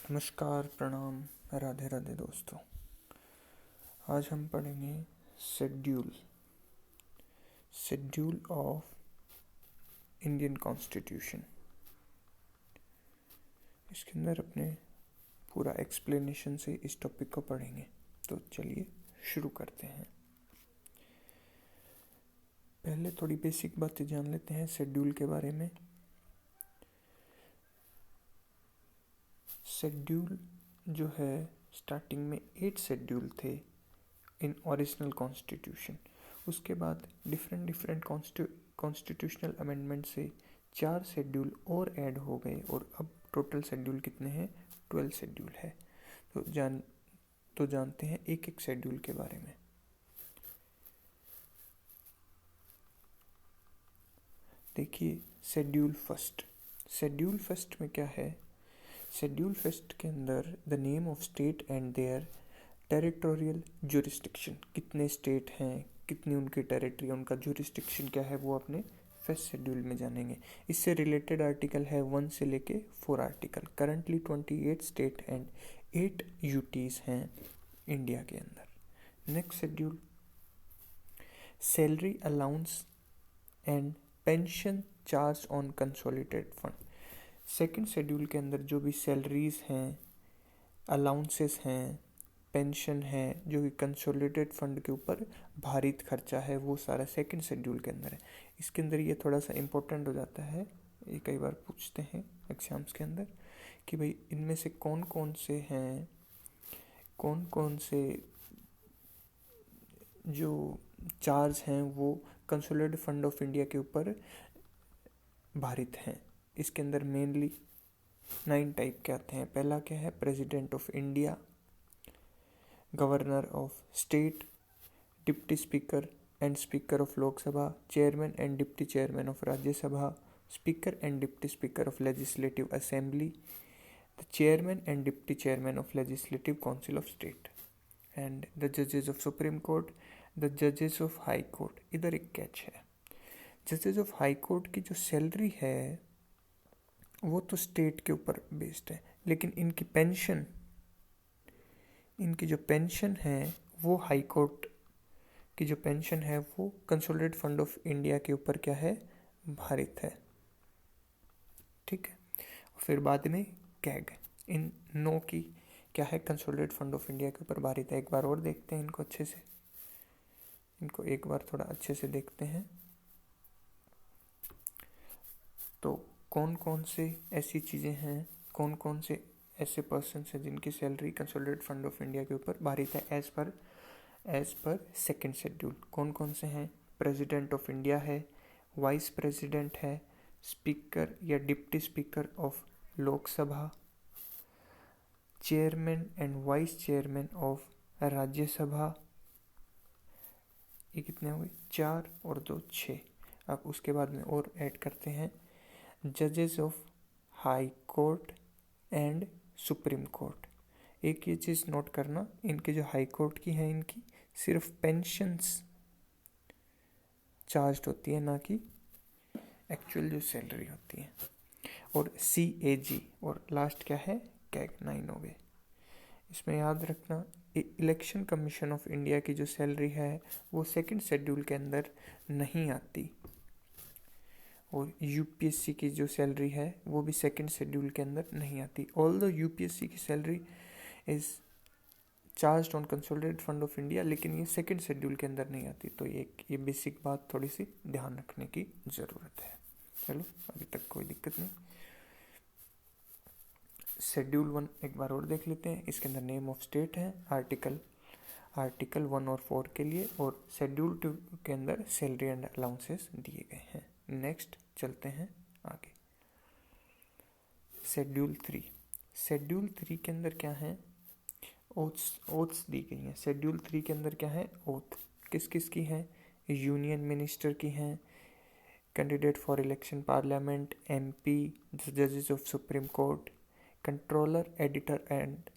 नमस्कार, प्रणाम, राधे राधे दोस्तों। आज हम पढ़ेंगे शेड्यूल ऑफ इंडियन कॉन्स्टिट्यूशन। इसके अंदर अपने पूरा एक्सप्लेनेशन से इस टॉपिक को पढ़ेंगे। तो चलिए शुरू करते हैं। पहले थोड़ी बेसिक बातें जान लेते हैं शेड्यूल के बारे में। शेड्यूल जो है, स्टार्टिंग में 8 शेड्यूल थे इन ओरिजिनल कॉन्स्टिट्यूशन। उसके बाद डिफरेंट कॉन्स्टिट्यूशनल अमेंडमेंट से 4 शेड्यूल और ऐड हो गए और अब टोटल शेड्यूल कितने हैं? 12 शेड्यूल है। तो जानते हैं एक एक शेड्यूल के बारे में। देखिए, शेड्यूल फर्स्ट में क्या है? शेड्यूल फर्स्ट के अंदर the name of state and their territorial jurisdiction, कितने स्टेट हैं, कितनी उनकी टेरिटरी, उनका जुरिस्डिक्शन क्या है, वो अपने फर्स्ट शेड्यूल में जानेंगे। इससे रिलेटेड आर्टिकल है 1 से लेके 4 article. Currently 28 state and 8 UTs हैं इंडिया के अंदर। Next schedule, salary allowance and pension charge on consolidated fund. Second schedule के अंदर जो भी सैलरीज हैं, अलाउंसेस हैं, पेंशन है, जो कि कंसोलिडेटेड फंड के ऊपर भारित खर्चा है, वो सारा सेकंड शेड्यूल के अंदर है। इसके अंदर ये थोड़ा सा इम्पोर्टेंट हो जाता है, ये कई बार पूछते हैं एग्जाम्स के अंदर कि भाई इनमें से कौन कौन से जो चार्ज हैं वो कंसोलिडेटेड फंड ऑफ इंडिया के ऊपर भारित हैं। इसके अंदर मेनली 9 टाइप के आते हैं। पहला क्या है? President of India, governor of state, deputy speaker and speaker of Lok Sabha, chairman and deputy chairman of Rajya Sabha, speaker and deputy speaker of legislative assembly, the chairman and deputy chairman of legislative council of state and the जजेस of supreme court, the जजेस of high court. इधर एक catch है, जजेस of high court की जो salary है वो तो स्टेट के ऊपर बेस्ड है, लेकिन इनकी जो पेंशन है वो हाई कोर्ट की जो पेंशन है वो कंसोलिडेटेड फंड ऑफ इंडिया के ऊपर क्या है? भारित है। ठीक है। फिर बाद में कैग, इन नो की क्या है? कंसोलिडेटेड फंड ऑफ इंडिया के ऊपर भारित है। एक बार और देखते हैं इनको अच्छे से, इनको एक बार थोड़ा अच्छे से देखते हैं। तो कौन कौन से ऐसी चीज़ें हैं, कौन कौन से ऐसे पर्सन हैं जिनकी salary consolidated fund of India के ऊपर भारित है एज पर सेकंड शेड्यूल? कौन कौन से हैं? प्रेसिडेंट ऑफ इंडिया है, वाइस प्रेसिडेंट है, स्पीकर या deputy speaker of Lok Sabha, chairman and vice chairman of Rajya Sabha. ये कितने हो गए? 4 और 2 6। अब उसके बाद में और ऐड करते हैं जजेस of high court and supreme court. एक ये चीज़ नोट करना, इनके जो हाई कोर्ट की है इनकी सिर्फ पेंशन्स चार्ज होती है, ना कि एक्चुअल जो सैलरी होती है। और CAG और लास्ट क्या है? कैग। 9 हो गए। इसमें याद रखना, इलेक्शन कमीशन ऑफ इंडिया की जो सैलरी है वो सेकंड शेड्यूल के अंदर नहीं आती, और UPSC की जो सैलरी है वो भी सेकंड शेड्यूल के अंदर नहीं आती। ऑल्दो UPSC की salary is charged on consolidated fund of India, लेकिन ये सेकंड शेड्यूल के अंदर नहीं आती। तो ये बेसिक बात थोड़ी सी ध्यान रखने की ज़रूरत है। चलो, अभी तक कोई दिक्कत नहीं। शेड्यूल 1 एक बार और देख लेते हैं। इसके अंदर नेम ऑफ स्टेट है, आर्टिकल 1 और 4 के लिए, और शेड्यूल 2 के अंदर सैलरी एंड अलाउंसेस दिए गए हैं। नेक्स्ट चलते हैं आगे। शेड्यूल 3 के अंदर क्या है? ओथ्स दी गई हैं। शेड्यूल 3 के अंदर क्या है? ओथ किस किस की है? यूनियन मिनिस्टर की हैं, candidate for election parliament, MP, जजेस of supreme court, controller, editor and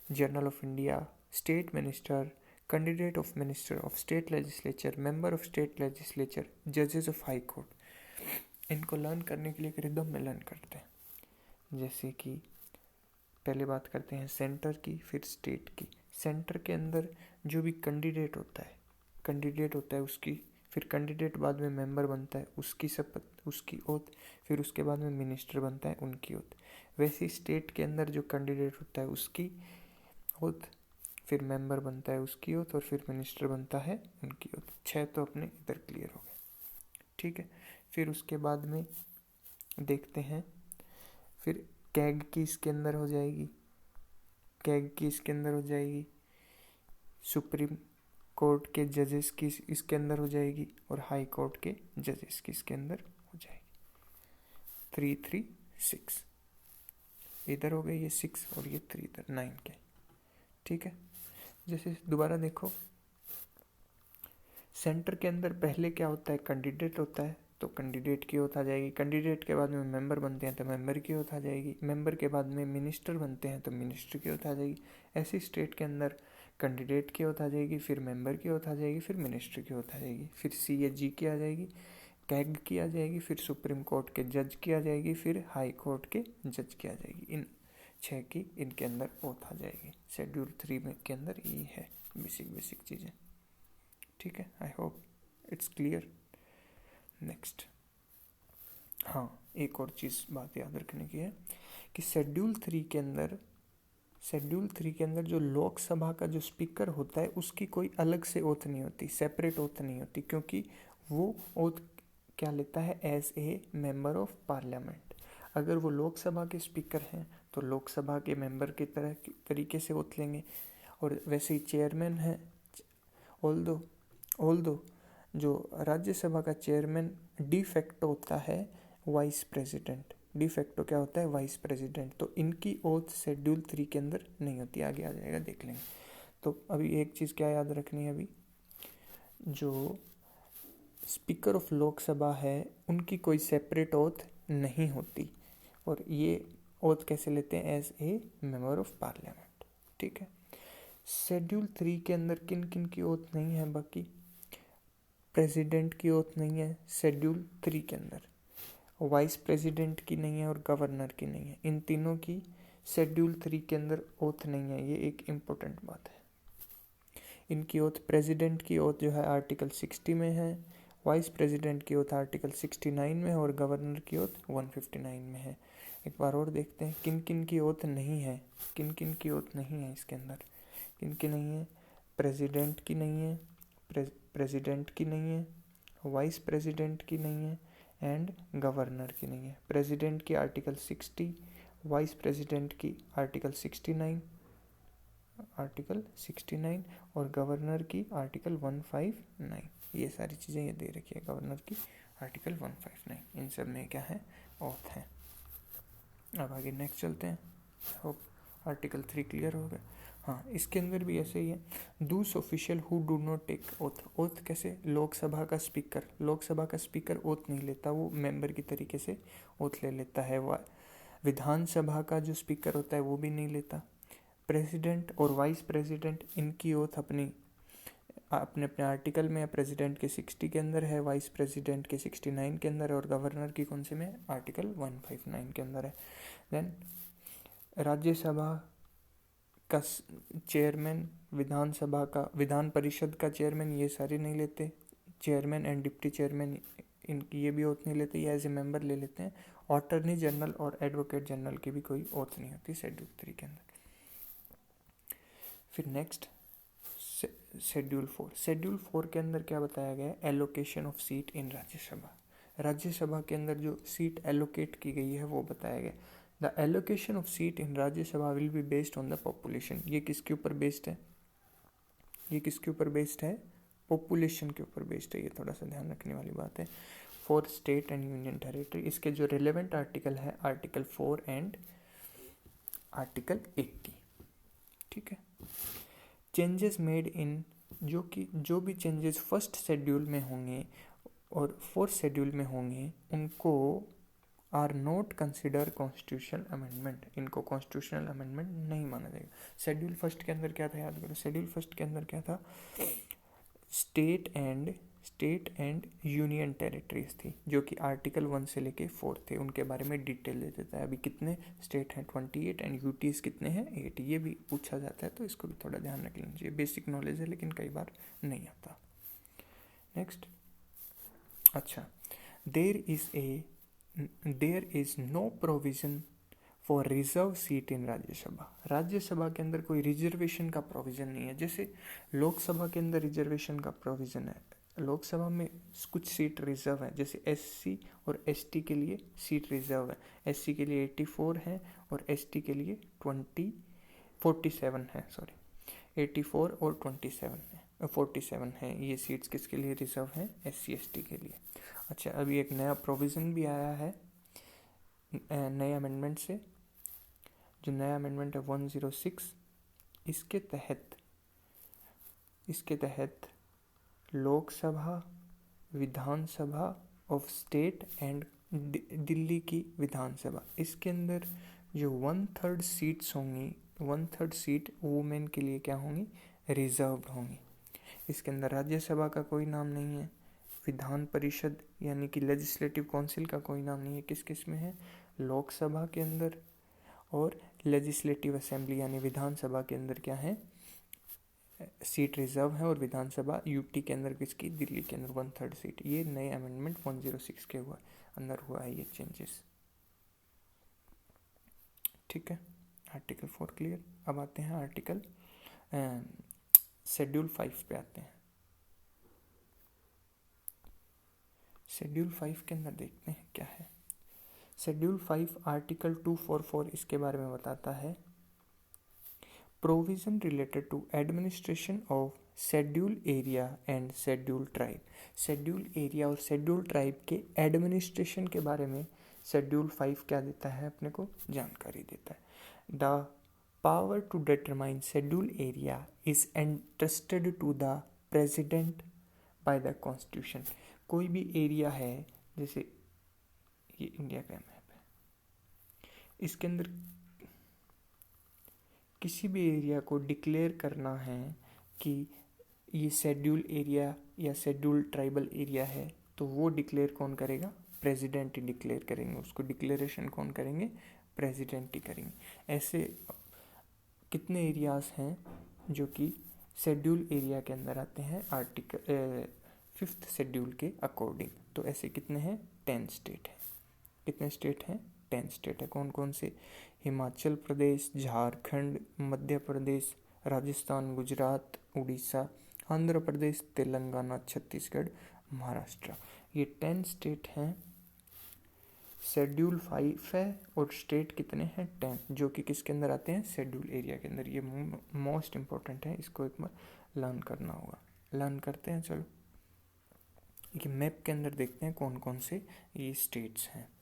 journal of India, state minister, candidate of minister of state legislature, member of state legislature, जजेस ऑफ हाई कोर्ट। इनको learn करने के लिए एक rhythm में learn करते हैं, जैसे कि पहले बात करते हैं सेंटर की, फिर स्टेट की। सेंटर के अंदर जो भी कैंडिडेट होता है उसकी, फिर कैंडिडेट बाद में मेंबर बनता है, उसकी शपथ, उसकी ओथ, फिर उसके बाद में मिनिस्टर बनता है, उनकी ओथ। वैसे ही स्टेट के अंदर जो कैंडिडेट होता है उसकी ओथ, फिर मेंबर बनता है उसकी ओथ, और फिर मिनिस्टर बनता है उनकी ओथ। 6 तो अपने इधर क्लियर हो गए, ठीक है। फिर उसके बाद में देखते हैं, फिर कैग की इसके अंदर हो जाएगी, सुप्रीम कोर्ट के जजेस की इसके अंदर हो जाएगी, और हाई कोर्ट के जजेस की इसके अंदर हो जाएगी। 3 3 6 इधर हो गए ये 6, और ये 3 इधर 9 के, ठीक है। जैसे दोबारा देखो, सेंटर के अंदर पहले क्या होता है, कैंडिडेट होता है, तो कैंडिडेट की ओथ आ जाएगी। कैंडिडेट के बाद में मेंबर बनते हैं तो मेंबर की ओथ आ जाएगी। मेंबर के बाद में मिनिस्टर बनते हैं तो मिनिस्टर की ओथ आ जाएगी। ऐसी स्टेट के अंदर कैंडिडेट की ओथ आ जाएगी, फिर मेंबर की ओथ आ जाएगी, फिर मिनिस्टर की ओथ आ जाएगी, फिर CAG की आ जाएगी, कैग की आ जाएगी, फिर सुप्रीम कोर्ट के जज की आ जाएगी, फिर हाई कोर्ट के जज की आ जाएगी। इन 6 की इनके अंदर ओथ आ जाएगी। शेड्यूल 3 में के अंदर ये है बेसिक चीज़ें, ठीक है। I hope it's clear. Next, हाँ, एक और चीज़ बात याद रखने की है कि शेड्यूल 3 के अंदर जो लोकसभा का जो स्पीकर होता है उसकी कोई अलग से ओथ नहीं होती, सेपरेट ओथ नहीं होती, क्योंकि वो ओथ क्या लेता है, as a member of parliament. अगर वो लोकसभा के स्पीकर हैं तो लोकसभा के मेंबर की तरीके से ओथ लेंगे। और वैसे ही चेयरमैन है, ऑल्दो जो राज्यसभा का चेयरमैन डी फैक्टो होता है वाइस प्रेसिडेंट। डी फैक्टो क्या होता है, वाइस प्रेसिडेंट। तो इनकी ओथ शेड्यूल 3 के अंदर नहीं होती, आगे आ जाएगा, देख लेंगे। तो अभी एक चीज़ क्या याद रखनी है, अभी जो स्पीकर ऑफ लोकसभा है उनकी कोई सेपरेट ओथ नहीं होती, और ये ओथ कैसे लेते हैं, as a member of parliament, ठीक है। शेड्यूल 3 के अंदर किन किन की ओथ नहीं है, बाकी प्रेसिडेंट की ओथ नहीं है शेड्यूल 3 के अंदर, वाइस प्रेसिडेंट की नहीं है, और गवर्नर की नहीं है। इन तीनों की शेड्यूल 3 के अंदर ओथ नहीं है, ये एक इम्पोर्टेंट बात है। इनकी ओथ, प्रेसिडेंट की ओथ जो है आर्टिकल 60 में है, वाइस प्रेसिडेंट की ओथ आर्टिकल 69 में है, और गवर्नर की ओथ 159 में है। एक बार और देखते हैं किन किन की ओथ नहीं है, किन किन की ओथ नहीं है इसके अंदर, किन की नहीं है, प्रेसिडेंट की नहीं है, प्रेसिडेंट की नहीं है, वाइस प्रेसिडेंट की नहीं है, एंड गवर्नर की नहीं है। प्रेसिडेंट की आर्टिकल 60, वाइस प्रेसिडेंट की आर्टिकल 69, और गवर्नर की आर्टिकल 159। ये सारी चीज़ें ये दे रखी है, गवर्नर की आर्टिकल 159, इन सब में क्या है, ऑथ है। अब आगे नेक्स्ट चलते हैं। होप आर्टिकल 3 क्लियर हो गया। हाँ, इसके अंदर भी ऐसे ही है, those official who do not take oath. Oath कैसे, लोकसभा का स्पीकर ओथ नहीं लेता, वो मेंबर की तरीके से ओथ ले लेता है। विधानसभा का जो स्पीकर होता है वो भी नहीं लेता। प्रेसिडेंट और वाइस प्रेसिडेंट इनकी ओथ अपने अपने आर्टिकल में, प्रेसिडेंट के 60 के अंदर है, वाइस प्रेसिडेंट के 69 के अंदर है, और गवर्नर की कौन से में, आर्टिकल 159 के अंदर है। देन राज्यसभा का चेयरमैन, विधान परिषद का चेयरमैन, ये सारे नहीं लेते। चेयरमैन एंड डिप्टी चेयरमैन इनकी ये भी ओथ नहीं लेते, ये एज ए मेंबर ले लेते हैं। अटॉर्नी जनरल और एडवोकेट जनरल की भी कोई ओथ नहीं होती शेड्यूल 3 के अंदर। फिर नेक्स्ट शेड्यूल 4 के अंदर क्या बताया गया है, allocation of seat in Rajya Sabha के अंदर जो सीट एलोकेट की गई है वो बताया गया। The allocation of seat in Rajya Sabha will be based on the population. ये किसके ऊपर बेस्ड है, पॉपुलेशन के ऊपर बेस्ड है। ये थोड़ा सा ध्यान रखने वाली बात है। For state and union territory, इसके जो रिलेवेंट आर्टिकल है आर्टिकल 4 एंड आर्टिकल 80, ठीक है। चेंजेस मेड इन, जो भी चेंजेस फर्स्ट शेड्यूल में होंगे और फोर्थ शेड्यूल में होंगे उनको are not consider constitutional amendment, इनको कॉन्स्टिट्यूशनल अमेंडमेंट नहीं माना जाएगा। शेड्यूल फर्स्ट के अंदर क्या था, याद करो, शेड्यूल फर्स्ट के अंदर क्या था, state and state and union territories थी, जो कि आर्टिकल 1 से लेके 4 थे, उनके बारे में डिटेल दे देता है। अभी कितने स्टेट हैं 28 एंड यूटीज कितने हैं 8, ये भी पूछा जाता है, तो इसको भी थोड़ा ध्यान रख लीजिए। बेसिक नॉलेज है लेकिन कई बार नहीं आता। नेक्स्ट, अच्छा, there is no provision for reserve seat in Rajya Sabha. Rajya Sabha के अंदर कोई रिजर्वेशन का प्रोविज़न नहीं है। जैसे लोकसभा के अंदर रिजर्वेशन का प्रोविज़न है, लोकसभा में कुछ सीट रिजर्व है, जैसे एससी और एसटी के लिए सीट रिजर्व है। एससी के लिए 84 है और एसटी के लिए 47 है, 84 और 47 है। ये सीट्स किसके लिए रिजर्व हैं? एससी एसटी के लिए। अच्छा, अभी एक नया प्रोविज़न भी आया है नए अमेंडमेंट से, जो नया अमेंडमेंट है 106। इसके तहत लोकसभा, विधानसभा ऑफ स्टेट एंड दिल्ली की विधानसभा, इसके अंदर जो 1/3 सीट्स होंगी, 1/3 सीट वुमेन के लिए क्या होंगी? रिजर्व्ड होंगी। इसके अंदर राज्यसभा का कोई नाम नहीं है, विधान परिषद यानी कि लेजिस्लेटिव काउंसिल का कोई नाम नहीं है। किस किस में है? लोकसभा के अंदर और लेजिस्लेटिव असेंबली यानी विधानसभा के अंदर क्या है? सीट रिजर्व है। और विधानसभा यूटी के अंदर किसकी? दिल्ली के अंदर 1/3 सीट। ये नए अमेंडमेंट 106 के अंदर हुआ है ये चेंजेस। ठीक है, आर्टिकल 4 क्लियर। अब आते हैं आर्टिकल शेड्यूल 5 पे आते हैं। शेड्यूल 5 के अंदर देखते हैं क्या है। शेड्यूल 5 आर्टिकल 244 इसके बारे में बताता है, provision related to administration of schedule area and schedule tribe. Schedule area और शेड्यूल ट्राइब के एडमिनिस्ट्रेशन के बारे में शेड्यूल 5 क्या देता है? अपने को जानकारी देता है। The power to determine schedule area is entrusted to the president by the constitution. कोई भी एरिया है, जैसे ये इंडिया का मैप है, इसके अंदर किसी भी एरिया को डिक्लेयर करना है कि ये शेड्यूल एरिया या शेड्यूल ट्राइबल एरिया है, तो वो डिक्लेयर कौन करेगा? प्रेसिडेंट ही डिक्लेयर करेंगे। उसको डिक्लेरेशन कौन करेंगे? प्रेसिडेंट ही करेंगे। ऐसे कितने एरियाज हैं जो कि शेड्यूल एरिया के अंदर आते हैं आर्टिकल 5th शेड्यूल के अकॉर्डिंग? तो ऐसे कितने हैं? 10 स्टेट हैं। कितने स्टेट हैं? 10 स्टेट है। कौन कौन से? हिमाचल प्रदेश, झारखंड, मध्य प्रदेश, राजस्थान, गुजरात, उड़ीसा, आंध्र प्रदेश, तेलंगाना, छत्तीसगढ़, महाराष्ट्र। ये 10 स्टेट हैं। शेड्यूल 5 है और स्टेट कितने हैं? 10, जो कि किसके अंदर आते हैं? शेड्यूल एरिया के अंदर। ये मोस्ट इंपॉर्टेंट है, इसको एक बार लर्न करना होगा। लर्न करते हैं, चलो। ये मैप के अंदर देखते हैं कौन कौन से ये स्टेट्स हैं।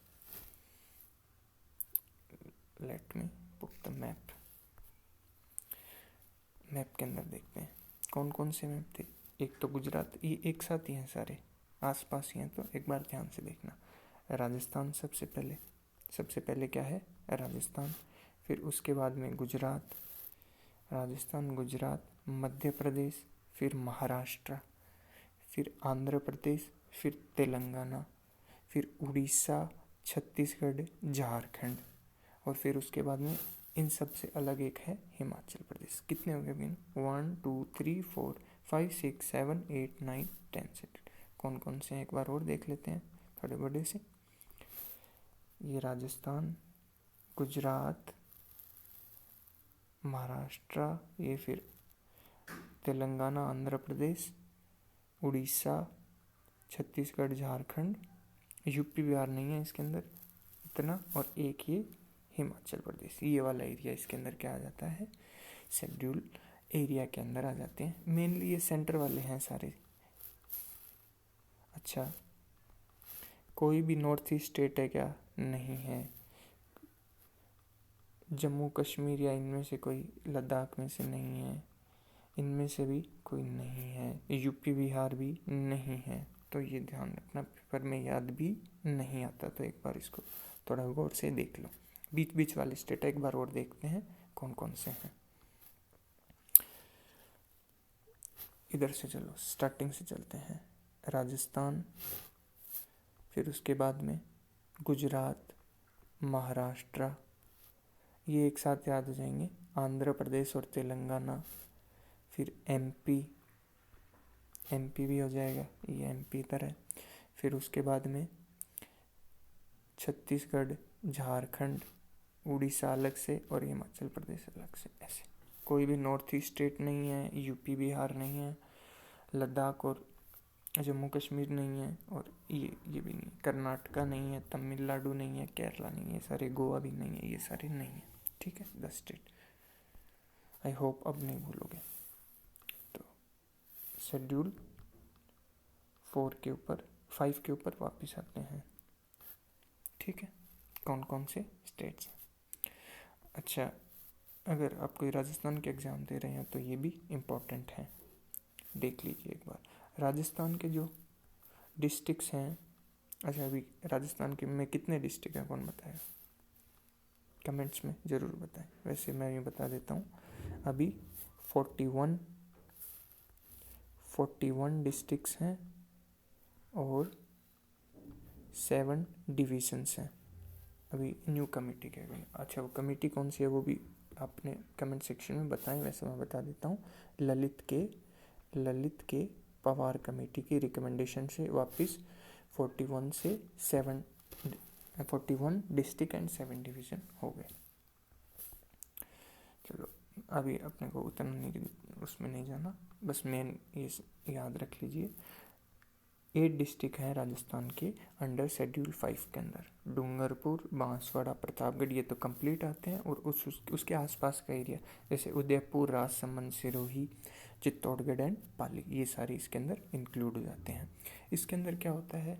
Let me put the map. Map के अंदर देखते हैं कौन कौन से मैप थे। एक तो गुजरात, ये एक साथ ही हैं, सारे आसपास ही हैं, तो एक बार ध्यान से देखना। राजस्थान सबसे पहले क्या है? राजस्थान। फिर उसके बाद में गुजरात, राजस्थान, गुजरात, मध्य प्रदेश, फिर महाराष्ट्र, फिर आंध्र प्रदेश, फिर तेलंगाना, फिर उड़ीसा, छत्तीसगढ़, झारखंड, और फिर उसके बाद में इन सब से अलग एक है हिमाचल प्रदेश। कितने हो गए बिन? 1 2 3 4 5 6 7 8 9 10 स्टेट। कौन कौन से हैं एक बार और देख लेते हैं थोड़े बड़े से। ये राजस्थान, गुजरात, महाराष्ट्र, ये फिर तेलंगाना, आंध्र प्रदेश, उड़ीसा, छत्तीसगढ़, झारखंड, यूपी बिहार नहीं है इसके अंदर इतना, और एक ये हिमाचल प्रदेश। ये वाला एरिया इसके अंदर क्या आ जाता है? शेड्यूल एरिया के अंदर आ जाते हैं। मेनली ये सेंटर वाले हैं सारे। अच्छा, कोई भी नॉर्थ ईस्ट स्टेट है क्या? नहीं है। जम्मू कश्मीर या इनमें से कोई, लद्दाख में से नहीं है, इनमें से भी कोई नहीं है, यूपी बिहार भी नहीं है। तो ये ध्यान रखना, पेपर में याद भी नहीं आता, तो एक बार इसको थोड़ा गौर से देख लो। बीच बीच वाले स्टेट एक बार और देखते हैं कौन कौन से हैं। इधर से चलो, स्टार्टिंग से चलते हैं। राजस्थान, फिर उसके बाद में गुजरात, महाराष्ट्र, ये एक साथ याद हो जाएंगे, आंध्र प्रदेश और तेलंगाना, फिर एमपी भी हो जाएगा, ये एमपी इधर है, फिर उसके बाद में छत्तीसगढ़, झारखंड, उड़ीसा अलग से और हिमाचल प्रदेश अलग से। ऐसे कोई भी नॉर्थ ईस्ट स्टेट नहीं है, यूपी बिहार नहीं है, लद्दाख और जम्मू कश्मीर नहीं है, और ये भी नहीं, कर्नाटका नहीं है, तमिलनाडु नहीं है, केरला नहीं है, सारे, गोवा भी नहीं है, ये सारे नहीं है। ठीक है, 10 स्टेट। आई होप अब नहीं भूलोगे। तो शेड्यूल 4 के ऊपर 5 के ऊपर वापस आते हैं। ठीक है, कौन कौन से स्टेट्स हैं। अच्छा, अगर आप कोई राजस्थान के एग्ज़ाम दे रहे हैं तो ये भी इम्पोर्टेंट है, देख लीजिए एक बार। राजस्थान के जो डिस्ट्रिक्ट्स हैं, अच्छा अभी राजस्थान के में कितने डिस्ट्रिक्ट हैं कौन बताएगा, कमेंट्स में ज़रूर बताएं। वैसे मैं ये बता देता हूँ, अभी 41 डिस्ट्रिक्ट्स हैं और 7 डिविजन्स हैं। अभी न्यू कमेटी कह गई। अच्छा, वो कमेटी कौन सी है वो भी आपने कमेंट सेक्शन में बताएं, वैसे मैं बता देता हूँ। ललित के पवार कमेटी की रिकमेंडेशन से वापस 41 डिस्ट्रिक्ट एंड 7 डिवीज़न हो गए। चलो, अभी अपने को उतना नहीं, उसमें नहीं जाना, बस मेन ये याद रख लीजिए। 8 डिस्ट्रिक्ट हैं राजस्थान के अंडर शेड्यूल 5 के अंदर। डूंगरपुर, बांसवाड़ा, प्रतापगढ़, ये तो कंप्लीट आते हैं, और उसके आसपास का एरिया जैसे उदयपुर, राजसमंद, सिरोही, चित्तौड़गढ़ एंड पाली, ये सारे इसके अंदर इंक्लूड हो जाते हैं। इसके अंदर क्या होता है,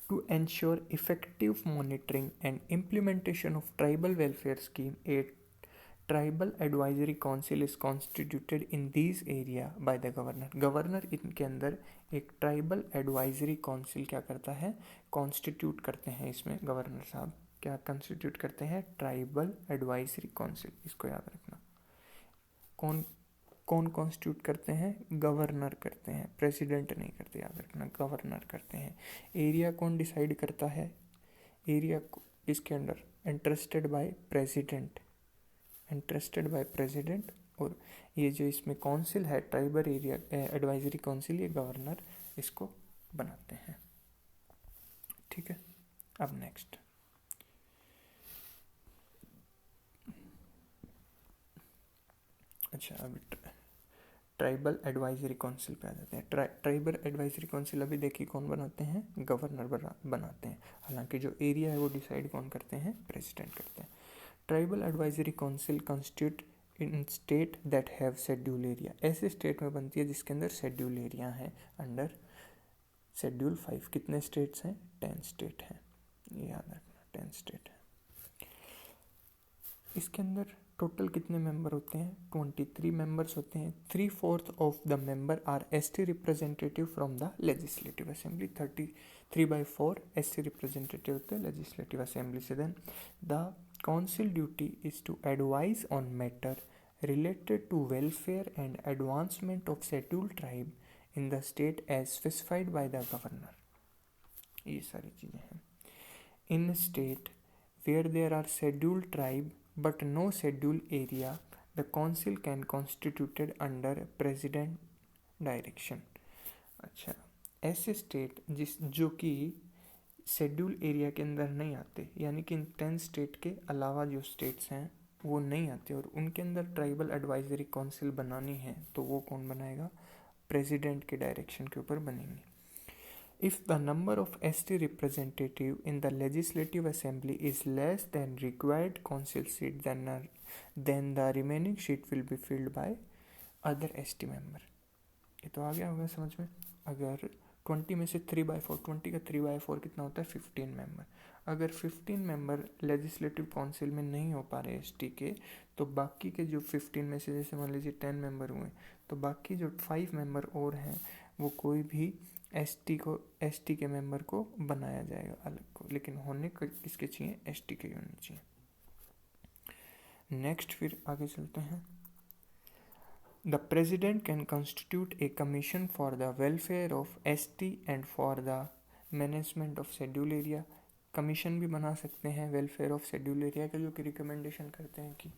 to ensure effective monitoring and implementation of tribal welfare scheme, a tribal advisory council is constituted in this area by the governor. Governor इनके अंदर एक ट्राइबल एडवाइजरी काउंसिल क्या करता है, कॉन्स्टिट्यूट करते हैं। इसमें गवर्नर साहब क्या कॉन्स्टिट्यूट करते हैं, ट्राइबल एडवाइजरी काउंसिल, इसको याद रखना। कौन कॉन्स्टिट्यूट करते हैं, गवर्नर करते हैं, प्रेसिडेंट नहीं करते, याद रखना, गवर्नर करते हैं। एरिया कौन डिसाइड करता है, एरिया इसके अंदर इंटरेस्टेड बाय प्रेसिडेंट, और ये जो इसमें काउंसिल है ट्राइबल एरिया एडवाइजरी काउंसिल, ये गवर्नर इसको बनाते हैं। ठीक है, अब नेक्स्ट अच्छा, अभी ट्राइबल एडवाइजरी काउंसिल पे आ जाते हैं। ट्राइबल एडवाइजरी काउंसिल अभी देखिए कौन बनाते हैं, गवर्नर बनाते हैं। हालांकि जो एरिया है वो डिसाइड कौन करते हैं, प्रेसिडेंट करते हैं। Tribal advisory council constitute in state that have schedule area, ऐसे स्टेट में बनती है जिसके अंदर शेड्यूल एरिया है अंडर शेड्यूल 5। कितने स्टेट्स हैं, 10 स्टेट हैं, ये याद रखना, 10 स्टेट है। इसके अंदर टोटल कितने मेंबर होते हैं, 23 मेंबर्स होते हैं। 3/4 of the member are ST representative from the legislative assembly, 3/4 ST representative होते हैं लेजिस्लेटिव असेंबली से। Then the council duty is to advise on matter related to welfare and advancement of scheduled tribe in the state as specified by the governor. ये सारी चीज़ें हैं। In state where there are scheduled tribe but no scheduled area, the council can constituted under president direction. अच्छा, ऐसे state जो कि schedule area के अंदर नहीं आते, यानी कि इन 10 स्टेट के अलावा जो स्टेट्स हैं वो नहीं आते और उनके अंदर ट्राइबल एडवाइजरी काउंसिल बनानी है, तो वो कौन बनाएगा, प्रेसिडेंट के डायरेक्शन के ऊपर बनेंगे। If the number of ST representative in the legislative assembly is less than required council seat, then the remaining seat will be filled by other ST member. ये तो आ गया होगा समझ में। अगर 20 में से 3/4, 20 का 3/4 कितना होता है, 15 मेंबर। अगर 15 मेंबर लेजिस्लेटिव काउंसिल में नहीं हो पा रहे एसटी के, तो बाकी के जो 15 में से, जैसे मान लीजिए 10 मेंबर हुए, तो बाकी जो 5 मेंबर और हैं वो कोई भी एसटी के मेंबर को बनाया जाएगा अलग को, लेकिन होने किसके चाहिए, एसटी के होने चाहिए। नेक्स्ट फिर आगे चलते हैं। The president can constitute a commission for the welfare of ST and for the management of schedule area. Commission भी बना सकते हैं वेलफेयर ऑफ शेड्यूल एरिया का, जो कि रिकमेंडेशन करते हैं कि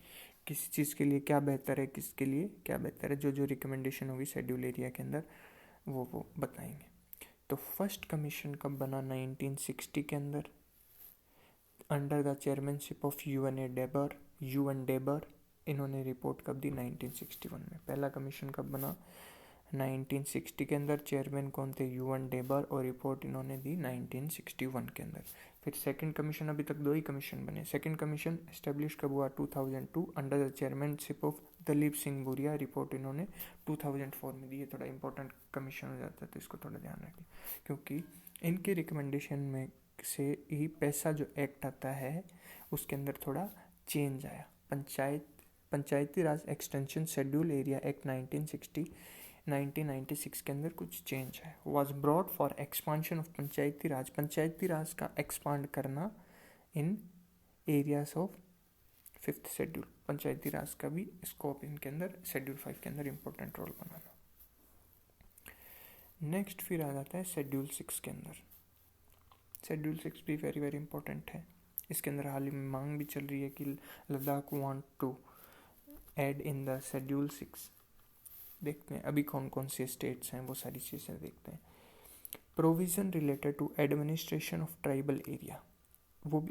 किसी चीज़ के लिए क्या बेहतर है, किसके लिए क्या बेहतर है, जो जो रिकमेंडेशन होगी शेड्यूल एरिया के अंदर वो बताएंगे। तो फर्स्ट कमीशन कब बना? 1960 के अंदर, under the chairmanship of U N Dhebar. इन्होंने रिपोर्ट कब दी? 1961 में। पहला कमीशन कब बना? 1960 के अंदर। चेयरमैन कौन थे? यूएन डेबर, और रिपोर्ट इन्होंने दी 1961 के अंदर। फिर सेकंड कमीशन, अभी तक 2 ही कमीशन बने। सेकंड कमीशन एस्टेब्लिश कब हुआ? 2002 under the chairmanship of Dilip Singh Bhuria. Report इन्होंने 2004 में दी। ये थोड़ा इंपॉर्टेंट कमीशन हो जाता है, तो इसको थोड़ा ध्यान रखें, क्योंकि इनके रिकमेंडेशन में से ही पैसा जो एक्ट आता है उसके अंदर थोड़ा चेंज आया। Panchayati Raj extension schedule area act 1996 के अंदर कुछ चेंज है। Was brought for expansion of Panchayati Raj का एक्सपांड करना in areas of 5th schedule. Panchayati Raj का भी स्कोप इनके अंदर शेड्यूल 5 के अंदर इंपॉर्टेंट रोल बनाना। नेक्स्ट फिर आ जाता है शेड्यूल 6 के अंदर। शेड्यूल 6 भी वेरी वेरी इंपॉर्टेंट है। इसके अंदर हाल ही में मांग भी चल रही है कि Ladakh want to add in the schedule 6। देखते हैं अभी कौन कौन से स्टेट्स हैं, वो सारी चीज़ें देखते हैं। Provision related to administration of tribal area,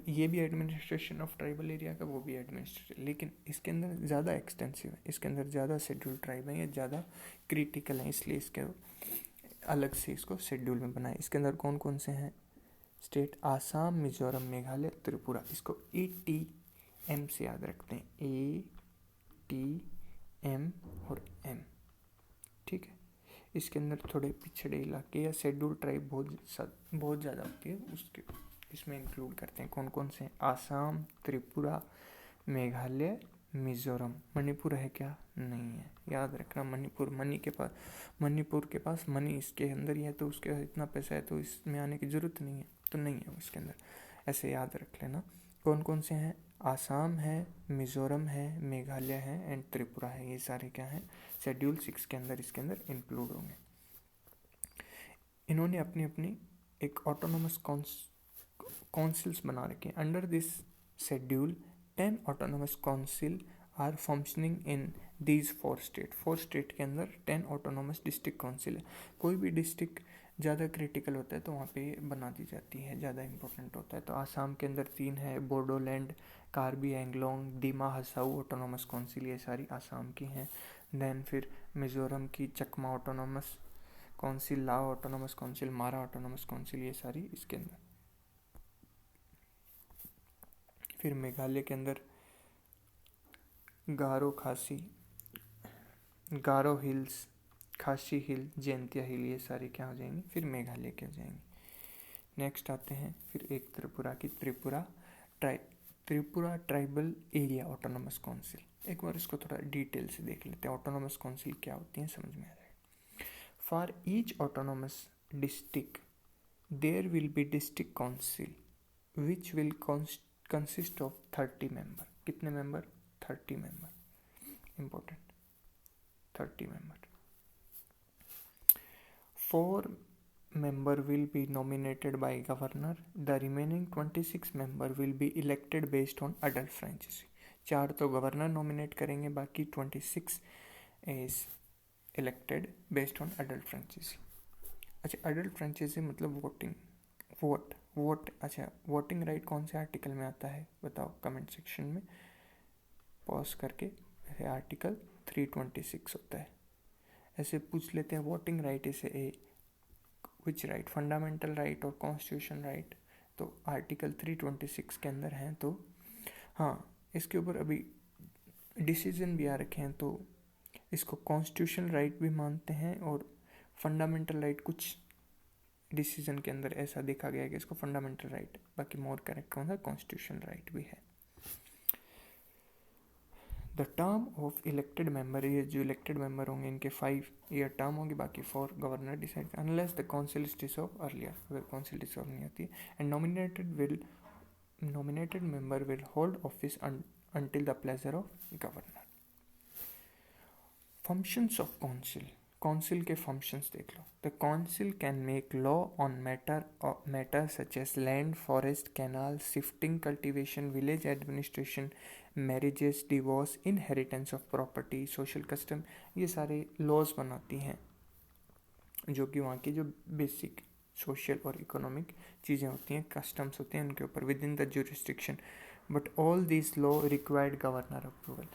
ये भी एडमिनिस्ट्रेशन ऑफ ट्राइबल एरिया का, वो भी एडमिनिस्ट्रेशन, लेकिन इसके अंदर ज़्यादा एक्सटेंसिव है, इसके अंदर ज़्यादा शेड्यूल ट्राइब है, ये ज़्यादा क्रिटिकल है, इसलिए इसके अलग से इसको शेड्यूल में बनाए। इसके अंदर कौन कौन से हैं स्टेट? आसाम, मिजोरम, मेघालय, त्रिपुरा। इसको ATM से याद रखते हैं, ATM और M, ठीक है। इसके अंदर थोड़े पिछड़े इलाके या शेड्यूल ट्राइब बहुत ज़्यादा होती है, उसके इसमें इंक्लूड करते हैं। कौन कौन से? आसाम, त्रिपुरा, मेघालय, मिजोरम। मणिपुर है क्या? नहीं है, याद रखना। मणिपुर के पास मनी इसके अंदर ही है, तो उसके इतना पैसा है तो इसमें आने की ज़रूरत नहीं है, तो नहीं है उसके अंदर, ऐसे याद रख लेना। कौन कौन से हैं? आसाम है, मिजोरम है, मेघालय है एंड त्रिपुरा है। ये सारे क्या हैं? शेड्यूल 6 के अंदर इसके अंदर इंक्लूड होंगे। इन्होंने अपनी अपनी एक ऑटोनोमस काउंसिल्स बना रखे हैं। Under this schedule 10 autonomous council are functioning in these 4 state. 4 state के अंदर 10 ऑटोनोमस डिस्ट्रिक्ट काउंसिल है। कोई भी डिस्ट्रिक्ट ज़्यादा क्रिटिकल होता है तो वहाँ पे बना दी जाती है, ज़्यादा इंपॉर्टेंट होता है। तो आसाम के अंदर 3 है, बोडोलैंड, कार्बी एंगलोंग, दिमा हसाऊ ऑटोनोमस काउंसिल, ये सारी आसाम की हैं। देन फिर मिजोरम की चकमा ऑटोनोमस काउंसिल, लाओ ऑटोनोमस काउंसिल, मारा ऑटोनोमस काउंसिल, ये सारी इसके अंदर। फिर मेघालय के अंदर गारो हिल्स, खासी हिल, जैंतिया हिल, ये सारे क्या हो जाएंगे? फिर मेघालय के हो जाएंगे। नेक्स्ट आते हैं फिर एक त्रिपुरा की, Tripura tribal area autonomous council. एक बार इसको थोड़ा डिटेल से देख लेते हैं, ऑटोनोमस काउंसिल क्या होती है, समझ में आ जाएगा। For each autonomous district there will be district council which will consist of 30 member. कितने member? 30 member, important, 30 member. 4 member will be nominated by governor. The remaining 26 member will be elected based on adult franchise। 4 तो governor nominate करेंगे, बाकी 26 is elected based on adult franchise। अच्छा, adult franchise मतलब vote. अच्छा, voting right कौन से article में आता है बताओ कमेंट सेक्शन में, पॉज करके। आर्टिकल 326 होता है, ऐसे पूछ लेते हैं। वोटिंग राइट इसे ए विच राइट, फंडामेंटल राइट और कॉन्स्टिट्यूशन राइट, तो आर्टिकल 326 के अंदर हैं। तो हाँ, इसके ऊपर अभी डिसीजन भी आ रखे हैं, तो इसको कॉन्स्टिट्यूशन राइट भी मानते हैं और फंडामेंटल राइट कुछ डिसीजन के अंदर ऐसा देखा गया है कि इसको फंडामेंटल राइट, बाकी मोर करेक्ट कौन सा? कॉन्स्टिट्यूशन राइट भी है। The term of elected member, ये जो इलेक्टेड मेंबर होंगे इनके 5 ईयर टर्म होगी, बाकी 4 governor decide, unless the council is dissolve earlier, अगर काउंसिल डिसॉल्व नहीं होती है। And nominated member will hold office until the pleasure of governor। Functions of council, council के फंक्शंस देख लो। The council can make law on matter such as land, forest, canal, shifting, cultivation, village administration, marriages, divorce, inheritance of property, social custom. ये सारे laws बनाती हैं जो कि वहाँ की जो बेसिक सोशल और इकोनॉमिक चीज़ें होती हैं, कस्टम्स होते हैं उनके ऊपर with in the jurisdiction. But all this law required governor approval.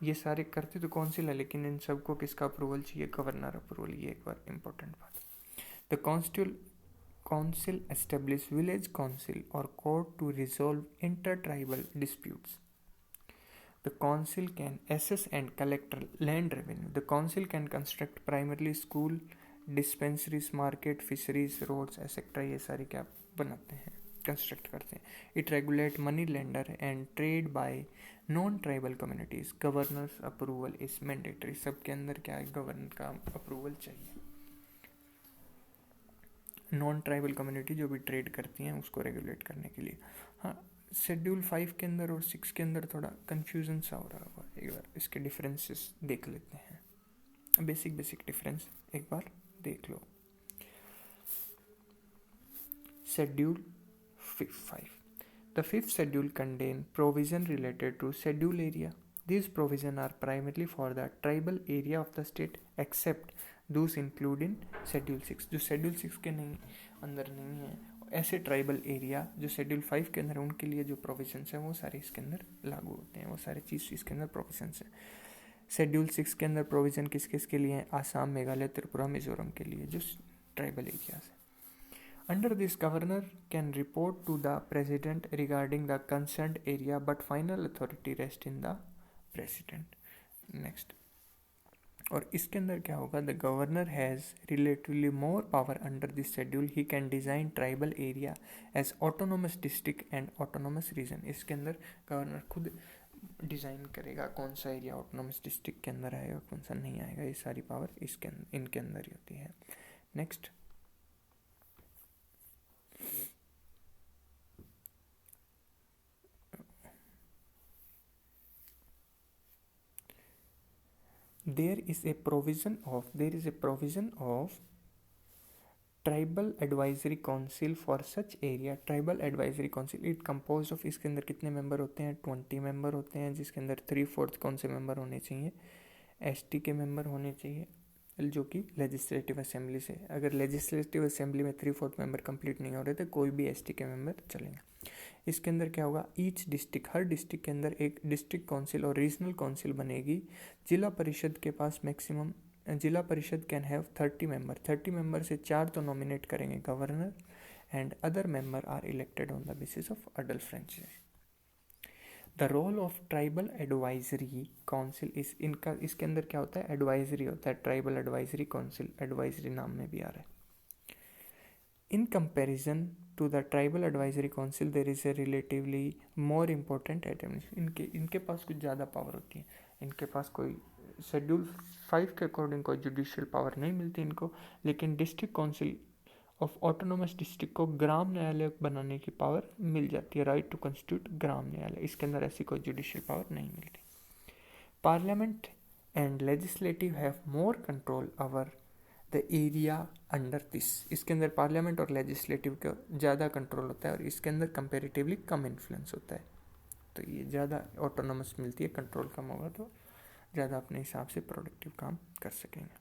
ये सारे करते तो काउंसिल है, लेकिन इन सबको किसका अप्रूवल चाहिए? Governor approval. ये एक बार इंपॉर्टेंट बात। The council establish village council और court to resolve inter tribal disputes. The council can assess and collect land revenue. The council can construct primarily school, dispensaries, market, fisheries, roads, etc. ये सारी क्या बनाते हैं, construct करते हैं. It regulate money lender and trade by non-tribal communities. Governor's approval is mandatory. सबके अंदर क्या है? गवर्नर का अप्रूवल चाहिए. नॉन ट्राइबल कम्युनिटी जो भी ट्रेड करती हैं उसको रेगुलेट करने के लिए. हाँ, शेड्यूल 5 के अंदर और 6 के अंदर थोड़ा कन्फ्यूजन सा हो रहा होगा. एक बार इसके डिफरेंसेस देख लेते हैं. बेसिक डिफरेंस एक बार देख लो. Schedule 5. The fifth schedule contain provision related to schedule area. These provisions are primarily for the tribal area of the state except those included in schedule 6. जो schedule 6 के नहीं अंदर नहीं है, ऐसे ट्राइबल एरिया जो शेड्यूल 5 के अंदर है उनके लिए जो प्रोविजंस हैं वो सारे इसके अंदर लागू होते हैं. वो सारे चीज़ इसके अंदर प्रोविजंस हैं. शेड्यूल 6 के अंदर प्रोविज़न किस किस के लिए हैं? आसाम, मेघालय, त्रिपुरा, मिजोरम के लिए जो ट्राइबल एरियाज हैं. Under this, governor can report to the president regarding the concerned area, but final authority rests in the president. Next. और इसके अंदर क्या होगा? The governor has relatively more power under this schedule. He can design tribal area as autonomous district and autonomous region. इसके अंदर governor खुद design करेगा कौन सा एरिया ऑटोनोमस डिस्ट्रिक्ट के अंदर आएगा, कौन सा नहीं आएगा. ये सारी पावर इनके अंदर ही होती है. Next. There is a provision of tribal advisory council for such area. Tribal advisory council it composed of, इसके अंदर कितने मेंबर होते हैं? 20 मेंबर होते हैं, जिसके अंदर 3/4 कौन से मेंबर होने चाहिए? एसटी के मेंबर होने चाहिए, जो कि लेजिस्लेटिव असेंबली से. अगर लेजिस्लेटिव असेंबली में 3/4 मेंबर कंप्लीट नहीं हो रहे तो कोई भी एसटी के मेंबर चलेंगे. इसके अंदर क्या होगा? ईच डिस्ट्रिक्ट, हर डिस्ट्रिक्ट के अंदर एक डिस्ट्रिक्ट काउंसिल और रीजनल काउंसिल बनेगी. जिला परिषद के पास मैक्सिमम, जिला परिषद कैन हैव 30 मेंबर. 30 मेंबर से 4 तो नॉमिनेट करेंगे governor and other member are elected on the basis of adult franchise. The role of tribal advisory council इस इनका इसके अंदर क्या होता है? एडवाइजरी होता है. ट्राइबल एडवाइजरी काउंसिल, एडवाइजरी नाम में भी आ रहा है. In comparison to the tribal advisory council, there is a relatively more important administration. इनके पास कुछ ज़्यादा पावर होती है. इनके पास कोई शेड्यूल 5 के अकॉर्डिंग कोई जुडिशियल पावर नहीं मिलती इनको, लेकिन district council of autonomous district को ग्राम न्यायालय बनाने की पावर मिल जाती है. राइट टू कंस्टिट्यूट ग्राम न्यायालय. इसके अंदर ऐसी कोई जुडिशियल पावर नहीं मिलती. Parliament and legislative have more control over the area under this. इसके अंदर पार्लियामेंट और लेजिस्लेटिव का ज़्यादा कंट्रोल होता है और इसके अंदर कंपेरेटिवली कम इन्फ्लुएंस होता है. तो ये ज़्यादा ऑटोनोमस मिलती है. कंट्रोल कम होगा तो ज़्यादा अपने हिसाब से प्रोडक्टिव काम कर सकेंगे.